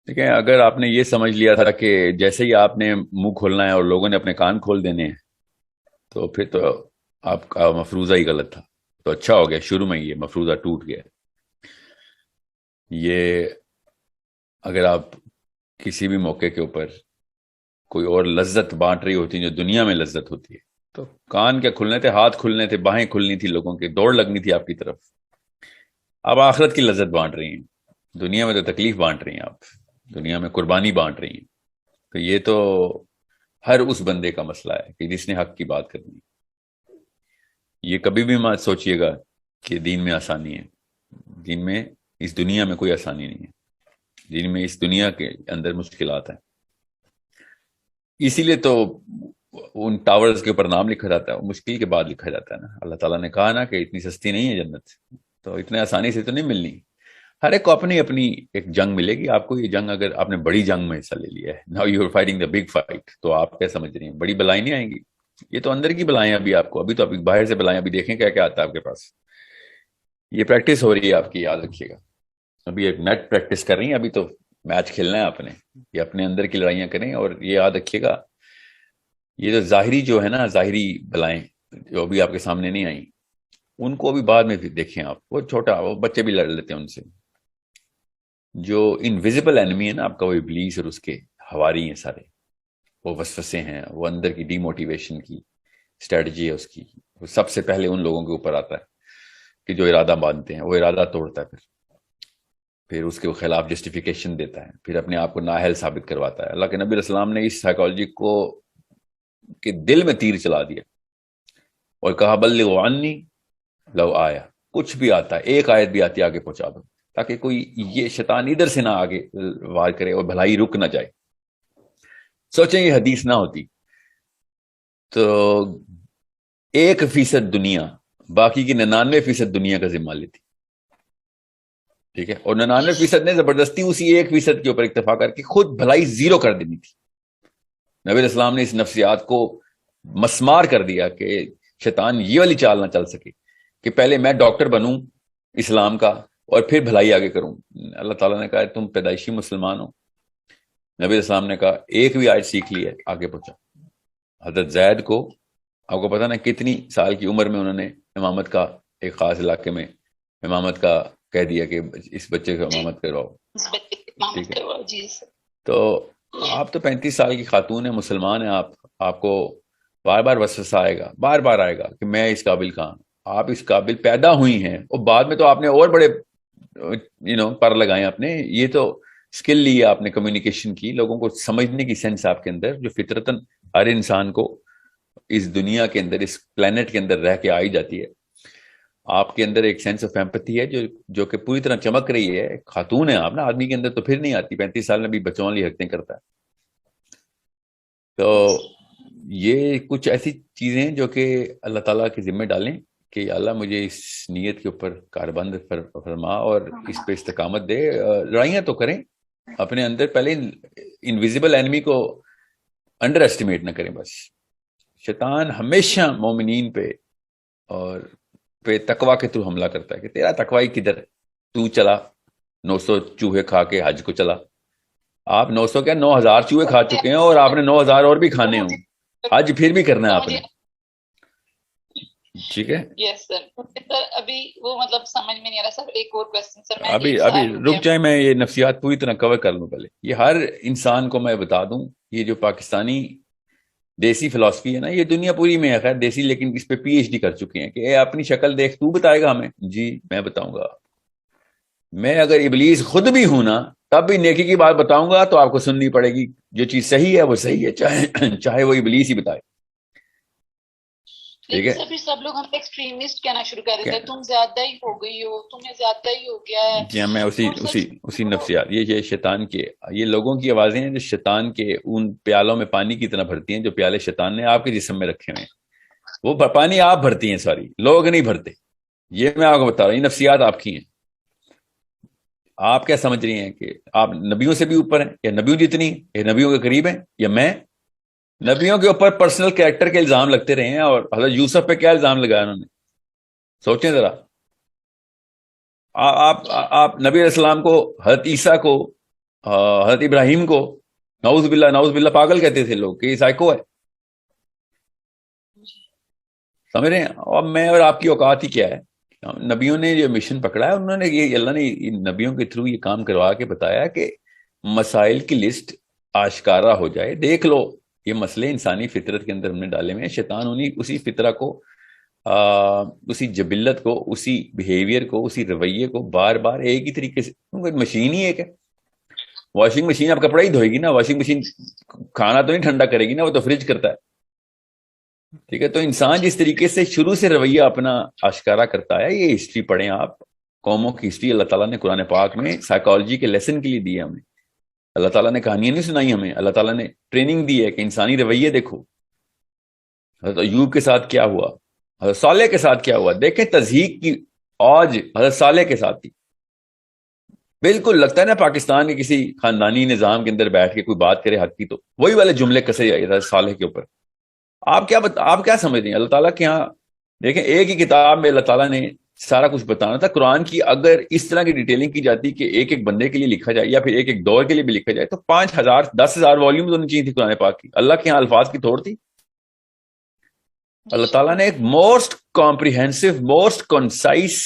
دیکھیں، اگر آپ نے یہ سمجھ لیا تھا کہ جیسے ہی آپ نے منہ کھولنا ہے اور لوگوں نے اپنے کان کھول دینے ہیں، تو پھر تو آپ کا مفروضہ ہی غلط تھا. تو اچھا ہو گیا، شروع میں یہ مفروضہ ٹوٹ گیا. یہ اگر آپ کسی بھی موقع کے اوپر کوئی اور لذت بانٹ رہی ہوتی جو دنیا میں لذت ہوتی ہے، تو کان کیا کھلنے تھے، ہاتھ کھلنے تھے، باہیں کھلنی تھی، لوگوں کی دوڑ لگنی تھی آپ کی طرف. آپ آخرت کی لذت بانٹ رہی ہیں، دنیا میں تو تکلیف بانٹ رہی ہیں، آپ دنیا میں قربانی بانٹ رہی ہیں. تو یہ تو ہر اس بندے کا مسئلہ ہے کہ جس نے حق کی بات کرنی ہے. یہ کبھی بھی مت سوچئے گا کہ دین میں آسانی ہے. دین میں، اس دنیا میں کوئی آسانی نہیں ہے. دین میں، اس دنیا کے اندر مشکلات ہیں. اسی لیے تو ان ٹاورز کے اوپر نام لکھا جاتا ہے، وہ مشکل کے بعد لکھا جاتا ہے نا. اللہ تعالیٰ نے کہا نا کہ اتنی سستی نہیں ہے جنت، تو اتنے آسانی سے تو نہیں ملنی. ہر ایک کو اپنی اپنی ایک جنگ ملے گی. آپ کو یہ جنگ، اگر آپ نے بڑی جنگ میں حصہ لے لیا ہے، now you are fighting the big fight, تو آپ کیا سمجھ رہی ہیں بڑی بلائیں نہیں آئیں گی؟ یہ تو اندر کی بلائیں. ابھی آپ کو، ابھی تو ابھی باہر سے بلائیں، ابھی دیکھیں کیا کیا آتا ہے آپ کے پاس. یہ پریکٹس ہو رہی ہے آپ کی، یاد رکھیے گا. ابھی ایک نیٹ پریکٹس کر رہی ہیں، ابھی تو میچ کھیلنا ہے آپ نے. یہ اپنے اندر کی لڑائیاں کریں، اور یہ یاد رکھیے گا، یہ جو ظاہری جو ہے نا، ظاہری بلائیں جو ابھی آپ کے سامنے نہیں آئیں، ان کو ابھی بعد میں دیکھیں آپ. وہ چھوٹا، وہ بچے بھی لڑ لیتے ہیں ان سے. جو انویزیبل اینمی ہے نا آپ کا، وہ ابلیس اور اس کے حواری ہیں سارے. وہ وسوسے ہیں، وہ اندر کی ڈی موٹیویشن کی اسٹریٹجی ہے اس کی. وہ سب سے پہلے ان لوگوں کے اوپر آتا ہے کہ جو ارادہ باندھتے ہیں، وہ ارادہ توڑتا ہے. پھر اس کے خلاف جسٹیفیکیشن دیتا ہے، پھر اپنے آپ کو نااہل ثابت کرواتا ہے. اللہ کے نبی علیہ السلام نے اس سائیکالوجی کو کہ دل میں تیر چلا دیا اور کہا بلغوا عنی لو آیا. کچھ بھی آتا ہے، ایک آیت بھی آتی ہے، آگے پہنچا دو، تاکہ کوئی یہ شیطان ادھر سے نہ آگے وار کرے اور بھلائی رک نہ جائے. سوچیں یہ حدیث نہ ہوتی تو 1% دنیا باقی کی 99% دنیا کا ذمہ لیتی. ٹھیک ہے، اور 99% نے زبردستی اسی 1% کے اوپر اکتفا کر کے خود بھلائی زیرو کر دینی تھی. نبی علیہ السلام نے اس نفسیات کو مسمار کر دیا کہ شیطان یہ والی چال نہ چل سکے کہ پہلے میں ڈاکٹر بنوں اسلام کا اور پھر بھلائی آگے کروں. اللہ تعالیٰ نے کہا تم پیدائشی مسلمان ہو. نبی علیہ السلام نے کہا ایک بھی آیت سیکھ لی ہے، آگے پہنچا. حضرت زید کو، آپ کو پتا نا کتنی سال کی عمر میں انہوں نے امامت کا، ایک خاص علاقے میں امامت کا کہہ دیا کہ اس بچے کو امامت کرواؤ. ٹھیک ہے، تو آپ تو 35 سال کی خاتون ہیں، مسلمان ہیں. آپ کو بار بار وسوسہ آئے گا، بار بار آئے گا کہ میں اس قابل کہاں. آپ اس قابل پیدا ہوئی ہیں، اور بعد میں تو آپ نے اور بڑے پر لگائے آپ نے. یہ تو اسکل لی ہے آپ نے، کمیونیکیشن کی، لوگوں کو سمجھنے کی سینس آپ کے اندر، جو فطرتاً ہر انسان کو اس دنیا کے اندر، اس پلانٹ کے اندر رہ کے آئی جاتی ہے. آپ کے اندر ایک سینس آف ایمپتھی ہے جو کہ پوری طرح چمک رہی ہے. خاتون ہے آپ نا، آدمی کے اندر تو پھر نہیں آتی. 35 سال میں بھی بچوں والی حرکتیں کرتا ہے. تو یہ کچھ ایسی چیزیں ہیں جو کہ اللہ تعالیٰ کے ذمہ ڈالیں کہ اللہ مجھے اس نیت کے اوپر کاربند فرما اور اس پہ استقامت دے. لڑائیاں تو کریں اپنے اندر، پہلے انویزیبل اینمی کو انڈر ایسٹیمیٹ نہ کریں. بس شیطان ہمیشہ مومنین پہ اور پہ تقوی کے تھرو حملہ کرتا ہے کہ تیرا تقوی کدھر، تو چلا 900 چوہے کھا کے حج کو چلا. آپ 900 کیا 9000 چوہے کھا چکے ہیں، اور آپ نے 9000 اور بھی کھانے ہوں. حج پھر بھی کرنا ہے آپ نے. ٹھیک ہے، یس سر. سر ابھی وہ مطلب سمجھ میں نہیں آ رہا سر. ایک اور کوسچن سر، میں ابھی ایک ابھی سال ہو رک گیا. جائیں، میں یہ نفسیات پوری طرح کور کر لوں. پہلے یہ ہر انسان کو میں بتا دوں، یہ جو پاکستانی دیسی فلسفی ہے نا، یہ دنیا پوری میں ہے خیر دیسی، لیکن اس پہ پی ایچ ڈی کر چکے ہیں کہ اے اپنی شکل دیکھ، تو بتائے گا ہمیں. جی میں بتاؤں گا. میں اگر ابلیس خود بھی ہوں نا، تب بھی نیکی کی بات بتاؤں گا تو آپ کو سننی پڑے گی. جو چیز صحیح ہے وہ صحیح ہے، چاہے وہ ابلیس ہی بتائے. ٹھیک لیکن ہے، سر پھر سب لوگ ہم پہ ایکسٹریمسٹ کہنا شروع کر دیتے ہیں، تم زیادہ ہی ہو گئی ہو، تمہیں زیادہ ہی ہو گیا ہے. جی ہاں، میں اسی اور سر اسی اسی نفسیات، یہ شیطان کے، یہ لوگوں کی آوازیں ہیں جو شیطان کے ان پیالوں میں پانی کی طرح بھرتی ہیں جو پیالے شیطان نے آپ کے جسم میں رکھے ہوئے ہیں. وہ پانی آپ بھرتی ہیں، ساری لوگ نہیں بھرتے. یہ میں آپ کو بتا رہا ہوں، یہ نفسیات آپ کی ہیں. آپ کیا سمجھ رہی ہیں کہ آپ نبیوں سے بھی اوپر ہیں، یا نبیوں جتنی، یا نبیوں کے قریب ہیں، یا میں نبیوں کے اوپر پرسنل کریکٹر کے الزام لگتے رہے ہیں. اور حضرت یوسف پہ کیا الزام لگایا انہوں نے، سوچیں ذرا. آپ نبی علیہ السلام کو، حضرت عیسیٰ کو حضرت ابراہیم کو نعوذ باللہ پاگل کہتے تھے لوگ کہ یہ سائیکو ہے. سمجھ رہے ہیں؟ اب میں اور آپ کی اوقات ہی کیا ہے. نبیوں نے جو مشن پکڑا ہے انہوں نے یہ اللہ نے نبیوں کے تھرو یہ کام کروا کے بتایا کہ مسائل کی لسٹ آشکارا ہو جائے. دیکھ لو یہ مسئلے انسانی فطرت کے اندر ہم نے ڈالے ہوئے ہیں. شیطان اسی فطرہ کو اسی جبلت کو اسی بیہیویئر کو اسی رویے کو بار بار ایک ہی طریقے سے. مشین ہی ایک ہے. واشنگ مشین آپ کپڑا ہی دھوئے گی نا, واشنگ مشین کھانا تو نہیں ٹھنڈا کرے گی نا, وہ تو فریج کرتا ہے. ٹھیک ہے, تو انسان جس طریقے سے شروع سے رویہ اپنا آشکارا کرتا ہے, یہ ہسٹری پڑھیں آپ, قوموں کی ہسٹری اللہ تعالیٰ نے قرآن پاک میں سائیکالوجی کے لیسن کے لیے دی ہے ہمیں. اللہ تعالیٰ نے کہانیاں نہیں سنائی ہمیں, اللہ تعالیٰ نے ٹریننگ دی ہے کہ انسانی رویے دیکھو. حضرت ایوب کے ساتھ کیا ہوا, حضرت صالح کے ساتھ کیا ہوا. دیکھیں تضحیق کی اوج حضرت صالح کے ساتھ تھی. بالکل لگتا ہے نا پاکستان کے کسی خاندانی نظام کے اندر بیٹھ کے کوئی بات کرے حق کی تو وہی والے جملے کسے جائے حضرت صالح کے اوپر. آپ کیا سمجھتے ہیں اللہ تعالیٰ کے یہاں؟ دیکھیں ایک ہی کتاب میں اللہ تعالیٰ نے سارا کچھ بتانا تھا. قرآن کی اگر اس طرح کی ڈیٹیلنگ کی جاتی کہ ایک ایک بندے کے لیے لکھا جائے یا پھر ایک ایک دور کے لیے بھی لکھا جائے تو 5,000 10,000 والیومز ہونی چاہیے تھی قرآن پاک کی. اللہ کے یہاں الفاظ کی تھوڑ تھی. اللہ تعالیٰ نے ایک most comprehensive most concise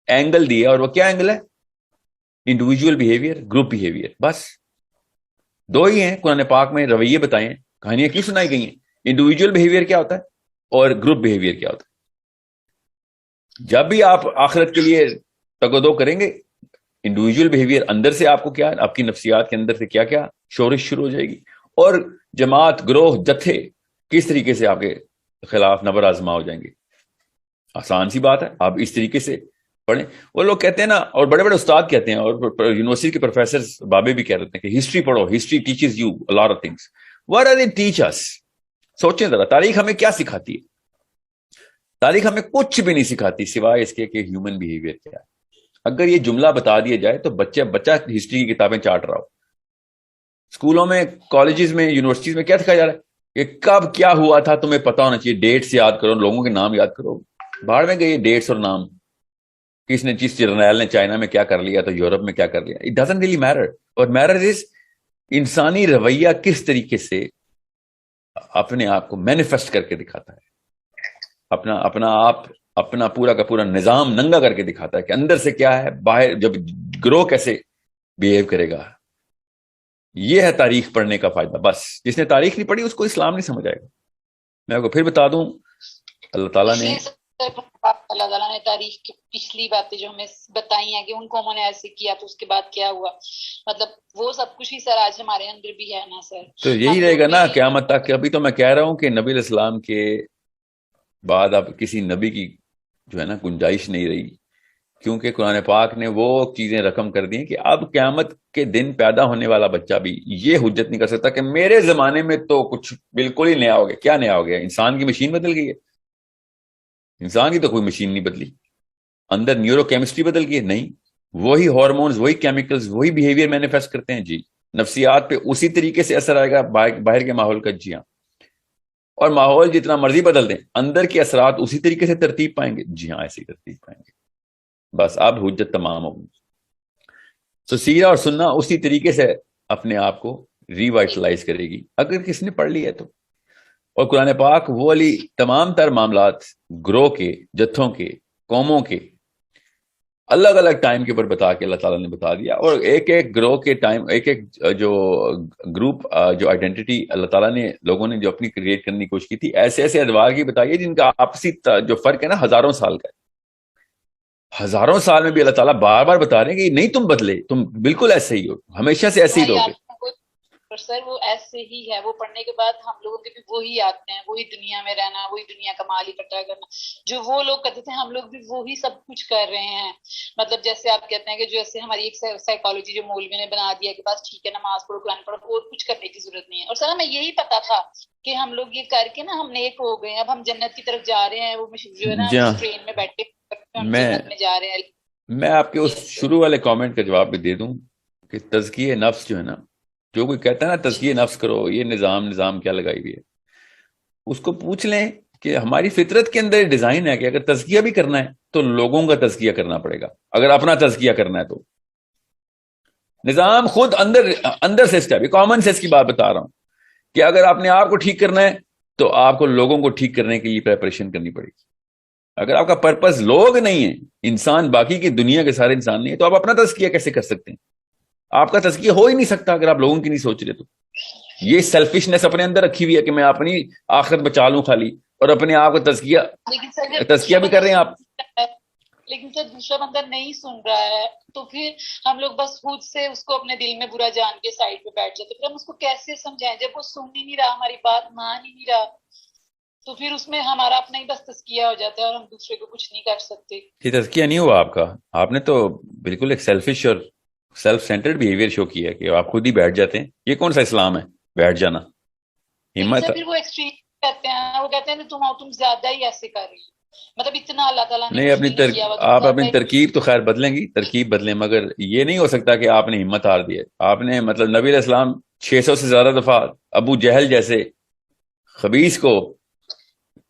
angle دیا, اور وہ کیا اینگل ہے؟ Individual behaviour, group behaviour. بس دو ہی ہیں قرآن پاک میں رویے بتائے ہیں, کہانیاں کیوں سنائی گئی ہیں. انڈیویجول بیہیویئر کیا ہوتا ہے اور گروپ بیہیویئر کیا ہوتا ہے. جب بھی آپ آخرت کے لیے تگودو کریں گے, انڈیویجول بیہیویئر اندر سے آپ کو کیا, آپ کی نفسیات کے اندر سے کیا کیا شورش شروع ہو جائے گی, اور جماعت گروہ جتھے کس طریقے سے آپ کے خلاف نبر آزما ہو جائیں گے. آسان سی بات ہے, آپ اس طریقے سے پڑھیں. وہ لوگ کہتے ہیں نا, اور بڑے بڑے استاد کہتے ہیں, اور یونیورسٹی کے پروفیسر بابے بھی کہہ رہے ہیں کہ ہسٹری پڑھو, history teaches you a lot of things. What are they teach us? سوچیں ذرا, تاریخ ہمیں کیا سکھاتی ہے؟ تاریخ ہمیں کچھ بھی نہیں سکھاتی سوائے اس کے کہ ہیومن بیہیویئر کیا ہے. اگر یہ جملہ بتا دیا جائے تو بچہ ہسٹری کی کتابیں چاٹ رہا ہو. اسکولوں میں, کالجز میں, یونیورسٹیز میں کیا سکھایا جا رہا ہے کہ کب کیا ہوا تھا تمہیں پتا ہونا چاہیے, ڈیٹس یاد کرو, لوگوں کے نام یاد کرو. باہر میں گئے ڈیٹس اور نام, کس نے چیز جرنیل نے چائنا میں کیا کر لیا تو یورپ میں کیا کر لیا. It doesn't really metre. اور میٹر از انسانی رویہ کس طریقے سے اپنے آپ کو مینیفیسٹ کر کے دکھاتا ہے, اپنا پورا کا پورا نظام ننگا کر کے دکھاتا ہے کہ اندر سے کیا ہے, باہر جب گروہ کیسے بیہیو کرے گا. یہ ہے تاریخ پڑھنے کا فائدہ. بس جس نے تاریخ نہیں پڑھی اس کو اسلام نہیں سمجھ آئے گا. میں آپ کو پھر بتا دوں, اللہ تعالیٰ نے تاریخ کی پچھلی باتیں جو ہمیں بتائی ہیں کہ ان قوموں نے ایسے کیا تو اس کے بعد کیا ہوا, مطلب وہ سب کچھ ہی سر آج ہمارے اندر بھی ہے نا سر. تو یہی رہے گا نا قیامت تک. ابھی تو میں کہہ رہا ہوں کہ نبی علیہ السلام کے بعد اب کسی نبی کی جو ہے نا گنجائش نہیں رہی, کیونکہ قرآن پاک نے وہ چیزیں رقم کر دی کہ اب قیامت کے دن پیدا ہونے والا بچہ بھی یہ حجت نہیں کر سکتا کہ میرے زمانے میں تو کچھ بالکل ہی نیا ہو گیا. کیا نیا ہو گیا؟ انسان کی مشین بدل گئی ہے. انسان کی تو کوئی مشین نہیں بدلی, اندر نیورو کیمسٹری بدل گئی ہے. نہیں, وہی ہارمونز, وہی کیمیکلز, وہی بیہیویئر مینیفیسٹ کرتے ہیں. جی, نفسیات پہ اسی طریقے سے اثر آئے گا باہر کے ماحول کا. جی ہاں, اور ماحول جتنا مرضی بدل دیں اندر کے اثرات اسی طریقے سے ترتیب پائیں گے. جی ہاں, ایسی ترتیب پائیں گے. بس اب حجت تمام ہوگی. تو سیرہ اور سننا اسی طریقے سے اپنے آپ کو ریوائٹلائز کرے گی اگر کس نے پڑھ لی ہے تو. اور قرآن پاک وہ والی تمام تر معاملات گروہ کے, جتھوں کے, قوموں کے الگ الگ ٹائم کے اوپر بتا کے اللہ تعالیٰ نے بتا دیا. اور ایک ایک گروہ کے ٹائم, ایک ایک جو گروپ جو آئیڈینٹی اللہ تعالیٰ نے لوگوں نے جو اپنی کریٹ کرنے کی کوشش کی تھی, ایسے ایسے ادوار کی بتائی ہے جن کا آپسی جو فرق ہے نا ہزاروں سال کا ہے. ہزاروں سال میں بھی اللہ تعالیٰ بار بار بتا رہے ہیں کہ نہیں تم بدلے, تم بالکل ایسے ہی ہو, ہمیشہ سے ایسے ہی رہو گے. سر وہ ایسے ہی ہے, وہ پڑھنے کے بعد ہم لوگوں کے بھی وہی آتے ہیں, وہی دنیا میں رہنا, وہی دنیا کا مال اکٹھا کرنا جو وہ لوگ کرتے تھے, ہم لوگ بھی وہی سب کچھ کر رہے ہیں. مطلب جیسے آپ کہتے ہیں کہ جیسے ہماری ایک سائیکالوجی جو مولوی نے بنا دیا کہ بس ٹھیک ہے نماز پڑھو, قرآن پڑھو, اور کچھ کرنے کی ضرورت نہیں ہے. اور سر ہمیں یہی پتا تھا کہ ہم لوگ یہ کر کے نا ہم نیک ہو گئے, اب ہم جنت کی طرف جا رہے ہیں, وہ جو ہے نا ٹرین میں بیٹھے جنت میں جا رہے ہیں. میں آپ کے اس شروع والے کامنٹ کا جواب بھی دے دوں کہ تزکیہ نفس جو ہے نا, جو کوئی کہتا ہے نا تزکیہ نفس کرو, یہ نظام کیا لگائی ہوئی ہے, اس کو پوچھ لیں کہ ہماری فطرت کے اندر ڈیزائن ہے کہ اگر تزکیہ بھی کرنا ہے تو لوگوں کا تزکیہ کرنا پڑے گا. اگر اپنا تزکیہ کرنا ہے تو نظام خود اندر سے اسٹیپ، کامن سینس کی بات بتا رہا ہوں کہ اگر آپ نے آپ کو ٹھیک کرنا ہے تو آپ کو لوگوں کو ٹھیک کرنے کے لیے پریپریشن کرنی پڑے گی. اگر آپ کا پرپز لوگ نہیں ہے، انسان، باقی کی دنیا کے سارے انسان نہیں ہے، تو آپ اپنا تزکیہ کیسے کر سکتے ہیں؟ آپ کا تزکیہ ہو ہی نہیں سکتا اگر آپ لوگوں کی نہیں سوچ رہے. تو یہ سیلفشنس اپنے اندر رکھی ہوئی ہے کہ میں اپنی آخرت بچا لوں خالی، اور اپنے آپ کو لیکن سر جب تزکیہ دوسرا بھی بندہ کر رہے ہیں آپ. لیکن سر دوسرا بندہ نہیں سن رہا ہے تو پھر ہم لوگ بس خود سے اس کو اپنے دل میں برا جان کے سائڈ پہ بیٹھ جاتے. پھر ہم اس کو کیسے سمجھائیں جب وہ سن ہی نہیں رہا، ہماری بات مان ہی نہیں رہا؟ تو پھر اس میں ہمارا اپنا ہی بس تزکیہ ہو جاتا ہے اور ہم دوسرے کو کچھ نہیں کر سکتے. یہ تزکیہ نہیں ہوا آپ کا، آپ نے تو بالکل ایک سیلفش اور سیلف سینٹرڈ بہیویئر شو کیا ہے کہ آپ خود ہی بیٹھ جاتے ہیں. یہ کون سا اسلام ہے بیٹھ جانا؟ لیکن ہمت. سر پھر وہ ایکسٹریم کرتے ہیں، وہ کہتے ہیں تم زیادہ ہی ایسے کر رہی ہو، مطلب اتنا اللہ تعالیٰ نے نہیں، مشکل نہیں کیا ہوا، تم آپ زیادہ اپنی ہی. ترکیب تو خیر بدلیں گی، ترکیب بدلیں، مگر یہ نہیں ہو سکتا کہ آپ نے ہمت ہار دی ہے. آپ نے مطلب نبی علیہ السلام 600 سے زیادہ دفعہ ابو جہل جیسے خبیث کو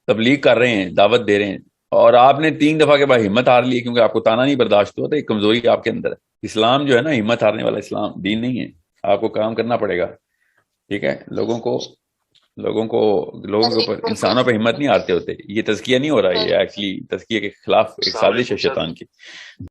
تبلیغ کر رہے ہیں، دعوت دے رہے ہیں، اور آپ نے 3 دفعہ کے بعد ہمت ہار لی کیونکہ آپ کو تانا نہیں برداشت ہوا. تو ایک کمزوری آپ کے اندر ہے. اسلام جو ہے نا ہمت ہارنے والا اسلام دین نہیں ہے. آپ کو کام کرنا پڑے گا، ٹھیک ہے. لوگوں کے اوپر، انسانوں پہ ہمت نہیں ہارتے ہوتے. یہ تزکیہ نہیں ہو رہا، یہ ایکچولی تزکیہ کے خلاف ایک سازش ہے شیطان کی.